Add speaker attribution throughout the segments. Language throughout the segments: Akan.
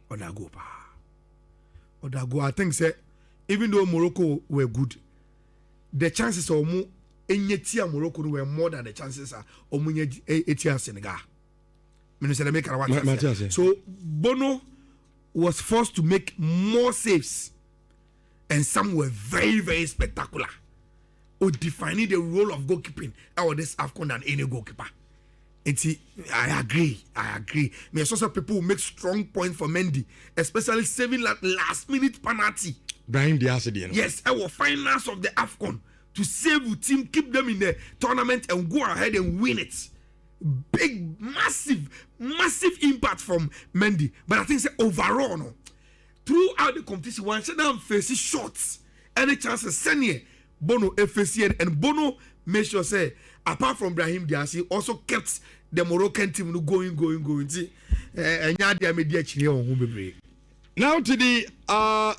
Speaker 1: Odago pa. Odago, I think say even though Morocco were good, the chances of Enyetia Morocco were more than the chances of Etia Senegal. So Bono was forced to make more saves, and some were very, very spectacular, or defining the role of goalkeeping or this AFCON than any goalkeeper. I agree. Me also people who make strong points for Mendy, especially saving that last minute penalty.
Speaker 2: Brahim Diaz.
Speaker 1: Yes, our finals of the AFCON to save the team, keep them in the tournament and go ahead and win it. Big, massive impact from Mendy. But I think say overall, no, throughout the competition, one said them faces shots, any chances senior Bono FCN, and Bono made sure say apart from Brahim Diaz, he also kept the Moroccan team going. See, and
Speaker 2: now to the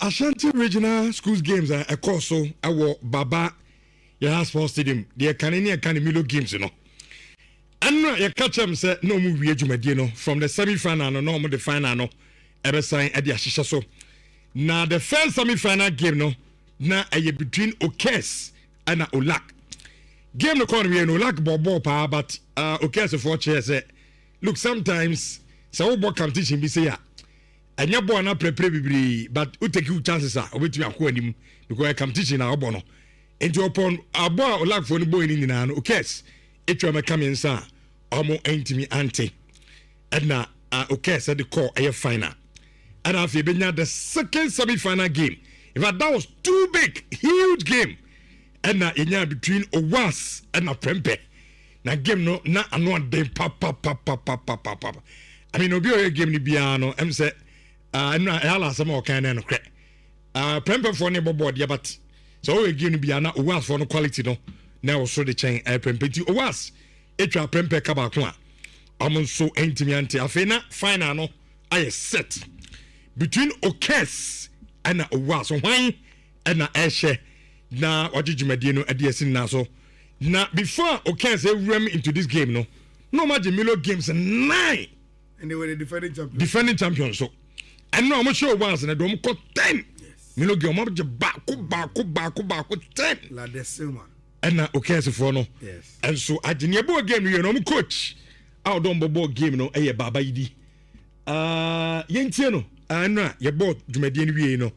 Speaker 2: Ashanti Regional Schools Games, a course so our Baba Yahya Sports Stadium, the Canadian Milo Games, you know. And you catch them say no movie no from the semi-final no the final no ever sign at the Ashisha so. Now the first semi-final game no na between Okess and Olak. Game no corner we no Olak ball pa but Okess for chairs say look sometimes so what competition be say ya. And your boy na prepare bibiri but you take you chances are wait me akọ anim because competition na obo no. Into upon a boy Olak for the boy in na Okess etwa meka me nsa omo entimi ante edna okay said the call air final and after benya the second semi-final game in fact that was too big huge game edna enya between Owass and Prempeh na game no na ano den pa I mean obi o game ni bia no em say na Ayala sama o kan na no kre Prempeh for ne bobo dia but so o game ni bia na Owass for no quality no now also the chain Prempeh ti Owass etwa Prempeh kaba ko a amonso entimiante afena final no I set between Okess and Owass why and na ehye na wajijumade no adiesin na so na before Okess ram into this game no matter Milo games 9
Speaker 1: and they were the
Speaker 2: defending champions so and no I'm sure Owass na do ko 10 Milo game mo je ba ko 10
Speaker 1: la decima
Speaker 2: and na Okess for no
Speaker 1: yes
Speaker 2: and so ajinyebo game you know coach out don bobo game no eye baba yidi yentie no na ye bought dwumade ni wie no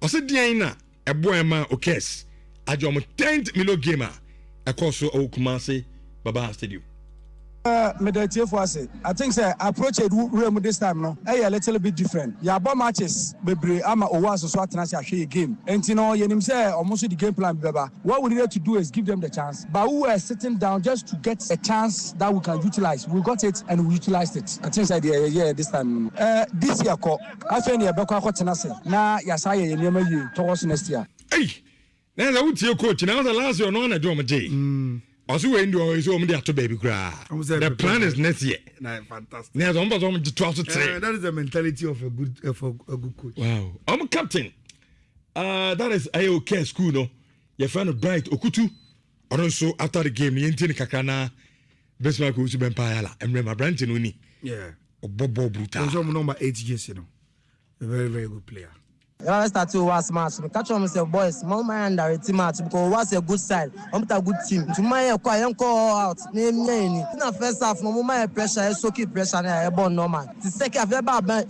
Speaker 2: osedian na ebo ema Okess ajom 10th Milo game a course so Kumasi Baba Stadium.
Speaker 3: I think say approach it room this time no. A little bit different. Ya bomb matches bebre ama Owass so atena say ahwe game. Enti no yenim say almost the game plan beba. What we need to do is give them the chance. But we were sitting down just to get a chance that we can utilize. We got it and we utilized it. I think say this time this year ko afeni e beko akotena say na ya say ye nema yi towards next year.
Speaker 2: Hey. Now I would see coach now the last year no na do am also we do so me to baby cry. The plan is next year.
Speaker 1: Nah, fantastic.
Speaker 2: Now some 12 to 3.
Speaker 1: That is the mentality of a good coach.
Speaker 2: Wow. I'm captain. That is Okess school no. Your friend Bright Okutu. And also after the game, you intend kakana best man who's been Ayala. And remember Branton Uni.
Speaker 1: Yeah.
Speaker 2: Bobo Bruta.
Speaker 1: Also number 8 years, you know. A very, very good player.
Speaker 4: Let's start to Owass match. Catch on myself, boys. My under match because Owass a good side. I'm a good team. To my call out. Name in the first half, no more pressure. So keep pressure. I born normal. The second half,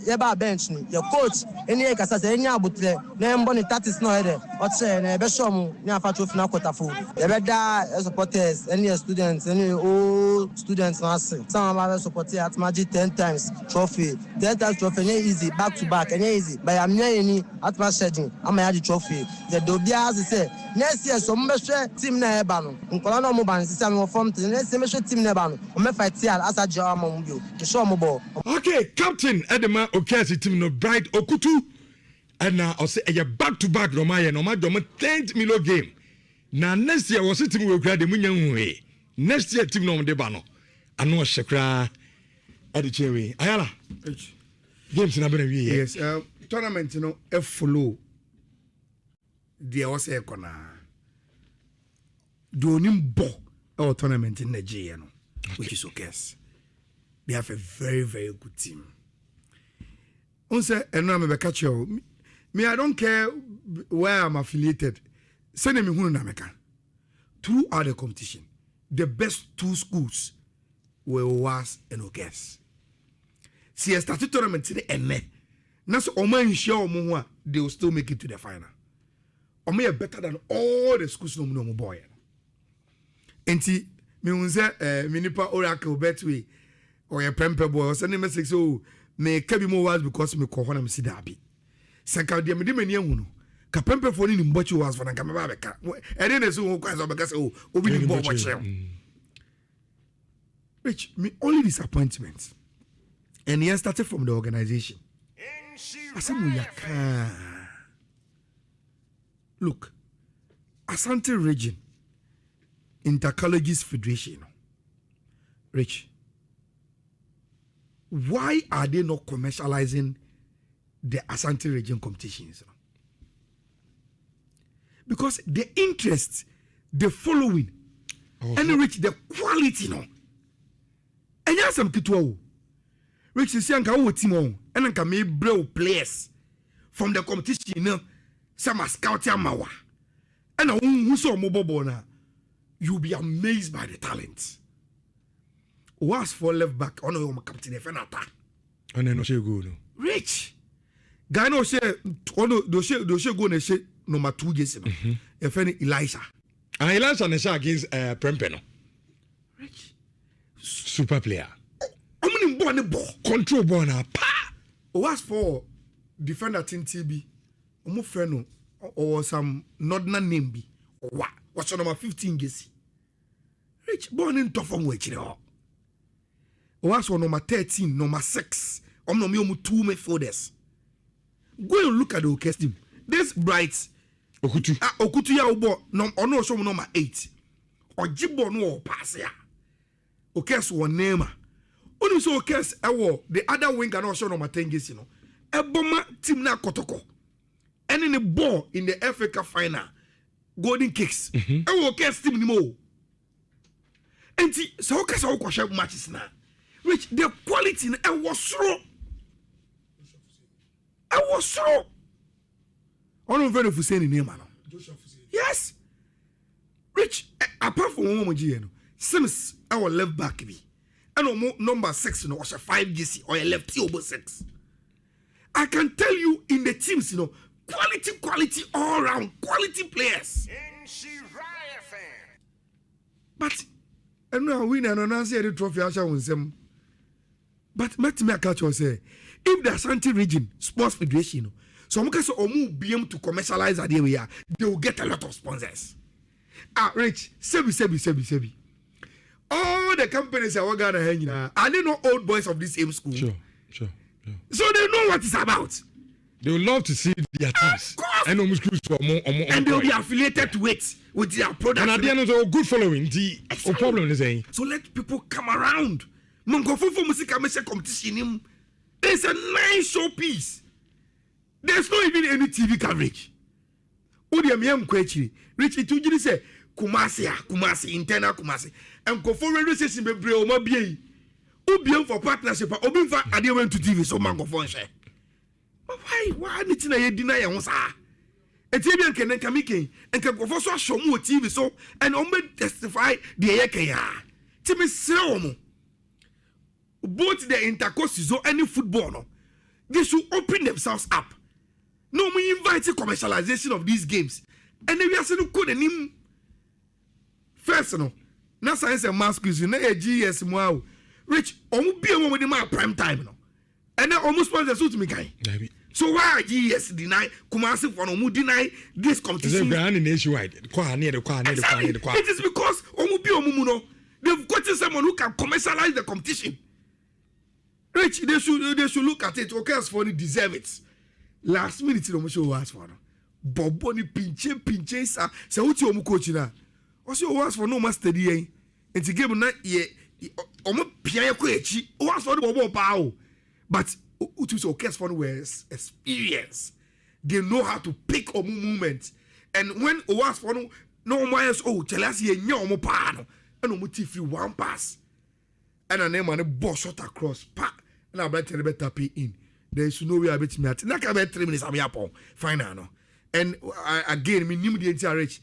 Speaker 4: you bench. Your coach, any case any abutle. Name bonny that is not there. What's saying? Beshomu. Near fat of na kotafu. The better supporters, any students, any old students. Some of our supporters at Magic 10 times trophy. 10 times trophy. Easy back to back. Any easy. But I'm not any. At my shedding, I'm a trophy. The Dobia say, next year, some team Nebano, Uncolano Moban, Samuel from the next semester team Nebano, or fight as a jar among you. The show mobile.
Speaker 2: Okay, Captain Edema Okess team no Bright Okutu. And now I'll say a back to back Romaya, no matter 10th Milo game. Now next year was sitting with grad the Munyan way. Next year, team no Debano. I know Shakra at the cherry. Ayala. Games in a
Speaker 1: yes, tournament, you know, follow the Owass corner. Do nimbo our tournament in Nigeria, which is Okess. They have a very, very good team. say and I'm a catch you. Me, I don't care where I'm affiliated. Send me who Nameka. Throughout the competition, the best 2 schools were Owass and Okess. See, a started tournament today and me. Nas Oman show Mwa, they will still make it to the final. Ome are better than all the schools no boy. Enti, me unze minipa oracle betway or a prempe boy or sending message so me kebi mo was because me kohona me sidabi. Sanka dia me de mani ahu no. Ka prempe for ni mbochi was for na kamaba beka. E dey na so ho kwasa beka say obi ni mbo bochi. Which me only disappointment. And he started from the organization. Look, Asante Region Intercolleges Federation. Rich, why are they not commercializing the Asante Region competitions? Because the interest, the following, and Rich, the quality, no. And yes, I'm kitwa. Rich is young, I team on, and I can make bro players from the competition, you know, some are scouting mawa. And I who saw mobile bona, you'll be amazed by the talent. Was for left back on your captain Fenata.
Speaker 2: And then no go no.
Speaker 1: Rich. Guy no say do go na say number 2 years no. If any Elisha.
Speaker 2: And Elisha na against Prempe no.
Speaker 1: Rich.
Speaker 2: Super player.
Speaker 1: Omni ball ne ball.
Speaker 2: Control ball na pa.
Speaker 1: Was for defender tin TB. Omo friend no or some northern name bi. Wa. What's your number 15 years? Rich born in tough from which no. Was for number 13, number 6. No me 2 midfielders. Go and look at the Okess team. This bright Okutu ya ubo no ono show number 8. Ojibo no pass ya. Okess one name. Onu so Okess ewo the other winger no show number 10 gesi no. Eboma team na kotoko. And in the ball in the FA Cup final. Golden kicks. Ewo Okess team ni mo. Enti so Okess wo kwahwe matches na. Which the quality was slow. I was slow. I don't know if you say any name, man. Yes. Rich, apart from one Sims, our left back be. And number 6, you know, was a 5 GC or a left over 6. I can tell you in the teams, you know, quality all round, quality players. But I know we and I say the trophy I shall win some. But let me catch you say, if the Asante Region Sports Federation, so I'm going to be able to commercialize that area, they will get a lot of sponsors. Rich, sebi. All the companies are going to hang are they not old boys of this same school?
Speaker 2: Sure.
Speaker 1: So they know what it's about.
Speaker 2: They would love to see their teams. And
Speaker 1: they'll be affiliated to it with their products.
Speaker 2: And at the end of the good following, the problem is saying.
Speaker 1: So let people come around. Competition. It's a nice showpiece. There's not even any TV coverage. Rich, it usually say Kumasi, internal Kumasi. And go for radio station be Breoma BA. Ubium for partnership, Obinfa, I didn't went to TV, so Mango phone share. But why did you deny your answer? A TV can come in and can go for so show more TV so and only testify the Ayaka. Timmy Slomo. Both the intercourse or any football, no, they should open themselves up. No, we invite the commercialization of these games. And then we are saying, code him first, no. Now, science and mass quiz, you know, GS, wow. Rich, almost be a woman in my prime time, no. And then almost want to suit me, guy. So why GS deny, Kumasi for no deny this competition?
Speaker 2: It
Speaker 1: is because almost be a woman, they've got someone who can commercialize the competition. Rich, they should look at it. Okess for deserve it. Last minute, no show Owass for no. Boboni pinche sa. Say what you coach na. What's your Owass for no master dey? And to game na ye omo pia ko echi. Owass for the bobo pa o. But utu so Okess for were experience. They know how to pick a movement. And when Owass for no more tell us ye nya omo pa no. And omo tifri one pass. And a name and a ball shot across. Pa. And I better tap it in. there is no way I bet me at na ka be 3 minutes am yapon final no. And again, me knew the entire reach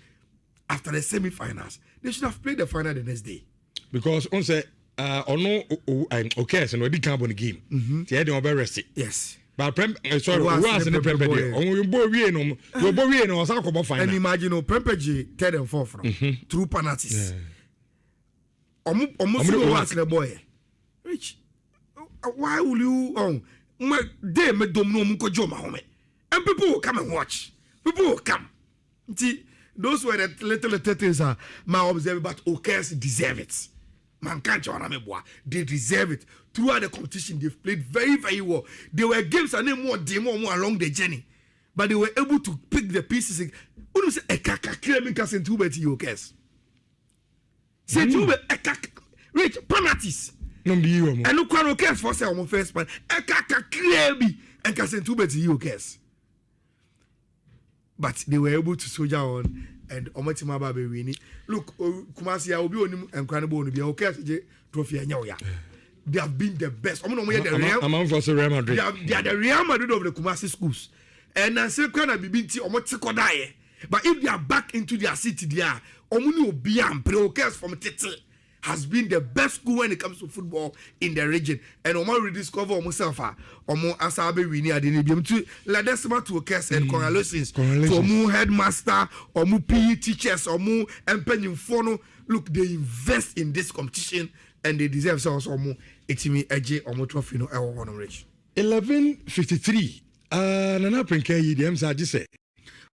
Speaker 1: after the semi-finals. They should have played the final the next day.
Speaker 2: Because on say Okess and we can't win the game. They don't be rested.
Speaker 1: Yes.
Speaker 2: But Owass and the Prempeh there. On you boy we no, you boy we no say come final.
Speaker 1: And imagine Prempeh third and fourth through penalties. Omo Owass the boy. Rich. Why will you they me dom no mu ko joma home. And people will come and watch. People will come. See, those were the little things my observe, but Okess deserve it. Man can't they deserve it. Throughout the competition, they've played very, very well. There were games and more demo along the journey, but they were able to pick the pieces. When you say Okess, say Rich penalties.
Speaker 2: No be you.
Speaker 1: And look at Okess for say on first man. And Okess. But they were able to soldier on and Omatima Baby winning. Look, Kumasi, I will be on him and Cranabo to be Okess trophy. They have been the best. I'm
Speaker 2: Real Madrid.
Speaker 1: They are the Real Madrid of the Kumasi schools. And I say, can I be beating Omotikodai? But if they are back into their city, they are Omuni Obiam, Okess from Tete. Has been the best school when it comes to football in the region. And Omo rediscover himself. Omo Asabe winning at the Nibium to Ladesma to Okess and congratulations to Omo headmaster, Omo PE teachers, Omo Empenyum Fono. Look, they invest in this competition and they deserve so Omo Etimi Eje Omo Trophy no Ewo Hono Rich.
Speaker 2: 11:53. Nana Prenke yi dem sa say.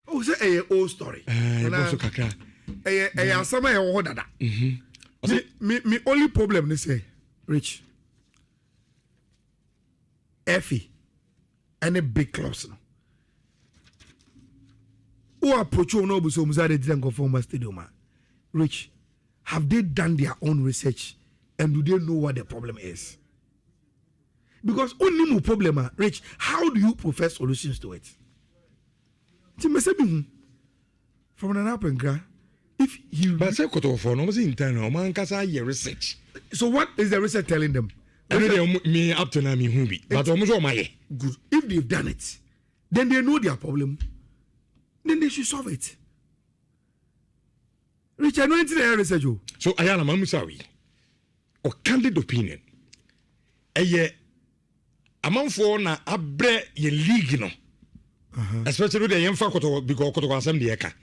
Speaker 1: Oh, say a old story.
Speaker 2: Also kakra.
Speaker 1: Sama Ewo Dada. Me only problem is say, Rich, Effie, any big clubs now. Who approach you no so they didn't go from stadium. Rich, have they done their own research and do they know what the problem is? Because only more problem, Rich, how do you profess solutions to it? From an up and grant. If you
Speaker 2: but say koto for no say internal man kasa ye research.
Speaker 1: So what is the research telling them?
Speaker 2: Me up to now me hu bi. But almost all my
Speaker 1: good. If they've done it, then they know their problem. Then they should solve it. Rich, I know into the research.
Speaker 2: So Ayala mamu sawi. O candid opinion. Eye amanfo na abre ye league no. Especially the yemfa koto because koto asem de eka.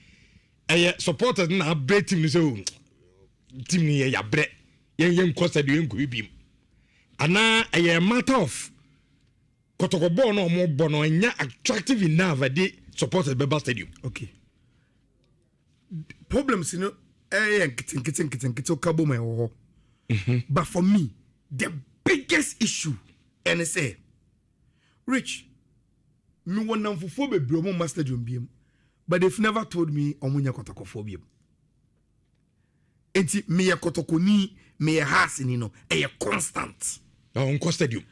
Speaker 2: Supporters na break team so team ni ya break yen costa de yen bim ana a matter of kotoko ball no mo ball no nya attractive enough the supporters beba stadium.
Speaker 1: Okay, problems you know kitten kabo my ho. But for me the biggest issue and say Rich me won nam fofo bebre mo master stadium bim. But they've never told me omunya kotokophobia. Enti me kotokoni me has ni no constant.
Speaker 2: On stadium.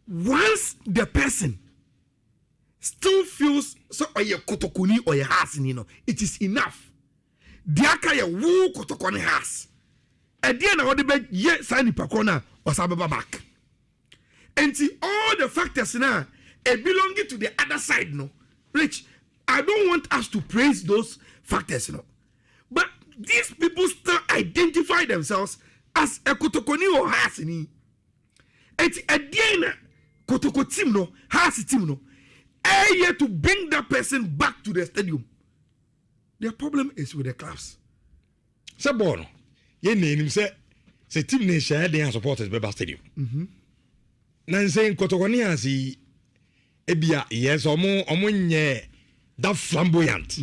Speaker 1: Once the person still feels so kotokoni or has ni no, it is enough. Diaka ye wo kotokoni has. E dia na ode be ye sani pakona or sababa back. Enti all the factors now belonging to the other side no. Rich, I don't want us to praise those factors, you know. But these people still identify themselves as a kotokoni or hasini. It's a DNA kotoko team no, hasi team no. Here to bring that person back to the stadium. The problem is with the clubs.
Speaker 2: Sabono, ye name say team ne share they supporters beba stadium. Nan say kotokoni hasi ebia yes omo nye that flamboyant.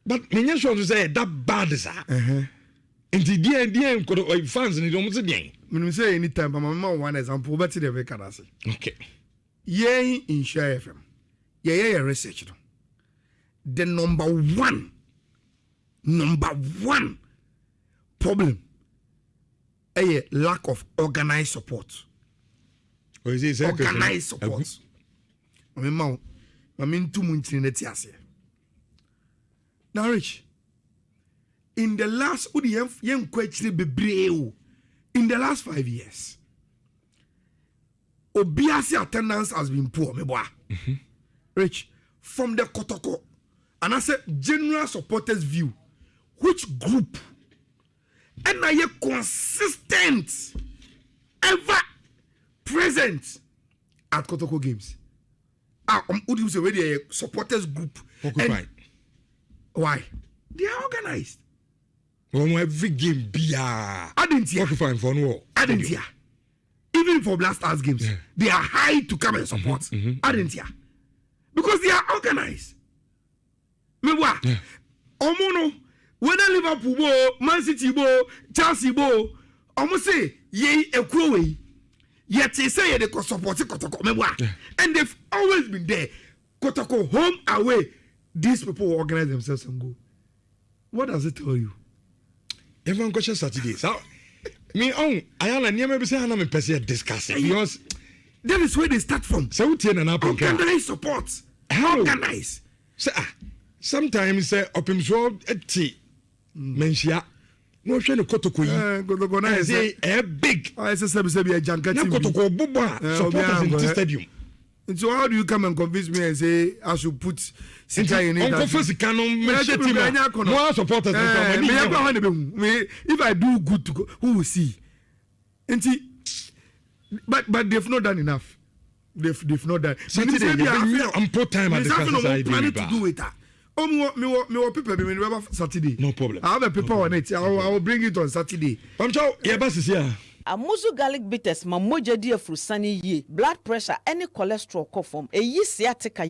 Speaker 2: But many sure to say that bad sir. And the DM fans in the almost again.
Speaker 1: When we say anytime, but my mom one example, but the way can I say?
Speaker 2: Okay.
Speaker 1: Yay in Share FM. Yeah, research. The number one problem a lack of organized support.
Speaker 2: Or is it
Speaker 1: organized support? I mean, 2 months in the TSA. Now, Rich, in the last, in the last 5 years, Obiasi attendance has been poor, me boy. Rich, from the Kotoko, and I said general supporters view, which group and are you consistent ever present at Kotoko games? Would you say already a supporters group? And why? They are organized.
Speaker 2: Every game be
Speaker 1: I didn't hear.
Speaker 2: I
Speaker 1: didn't hear. Even for Blast Stars games, they are high to come and support. I didn't hear. Because they are organized. Me wa. Omono, whether Liverpool bo, Man City bo, Chelsea bo, omo say ye ekrowe. Yet they say they can support Kotoko. Me wa. And they've always been there. Kotoko home away. These people will organize themselves and go. What does it tell you?
Speaker 2: Everyone question Saturday. So me Ayala never be say I am person discussing because
Speaker 1: that is where they start from.
Speaker 2: So
Speaker 1: organize support.
Speaker 2: How
Speaker 1: organize?
Speaker 2: So sometimes say opimso eti mentia. No share the Kotoko yi. I say a big.
Speaker 1: I say be a janka team.
Speaker 2: Kotoko boba supporters in the stadium.
Speaker 1: And so how do you come and convince me and say I should put Sika in it?
Speaker 2: Uncle Fosi canon more supporters.
Speaker 1: If I do good to go, who will see? But they've not done enough. They've not done.
Speaker 2: Saturday, I'm put time at the
Speaker 1: planning to do it. Me people be me Saturday.
Speaker 2: No problem.
Speaker 1: I have a paper on it. I will bring it on Saturday.
Speaker 5: Amuzu garlic bitters ma moja di afru sani ye blood pressure any cholesterol ko form eyi sciatica